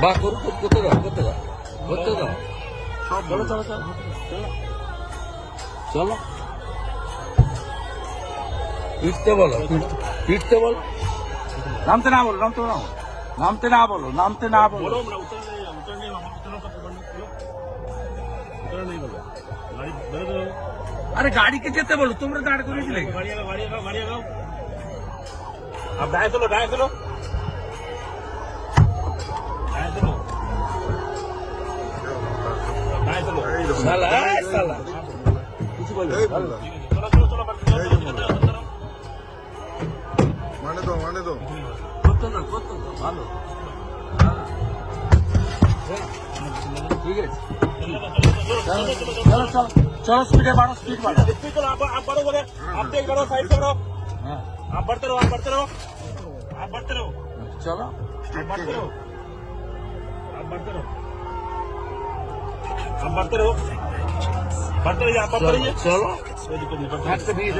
বাহ করো, করতে দাও, করতে দাও, করতে দাও। চলো চলো চলো চলো, পিটতে বলো, পিটতে বলো। নামতে না বলো, নামতে না বলো, নামতে না বলো, নামতে না বলো। अरे गाड़ी के जेते बोलो, तुमने दाड़ को नहीं चलेगी। अब डाय चलो, डाय चलो, डाय चलो, डाय चलो। साला साला कुछ बोलो। चलो चलो चलो माने दो করতে দাও, করতে দাও, ভালো। ঠিক আছে, চলো চলো চলো, স্পিডে বাড়ো, স্পিড বাড়ো। चलो आप बढ़ो, बोले आप तेज बढ़ो, साइड से बढ़ो, হ্যাঁ आप बढ़ते रहो, आप बढ़ते रहो, आप बढ़ते रहो, চলো, आप बढ़ते रहो, आप बढ़ते रहो, आप बढ़ते रहो, बढ़ते रहिए, आप बढ़ते रहिए। চলো कोई दिक्कत नहीं, बढ़ते रहिए। একটা দিয়ে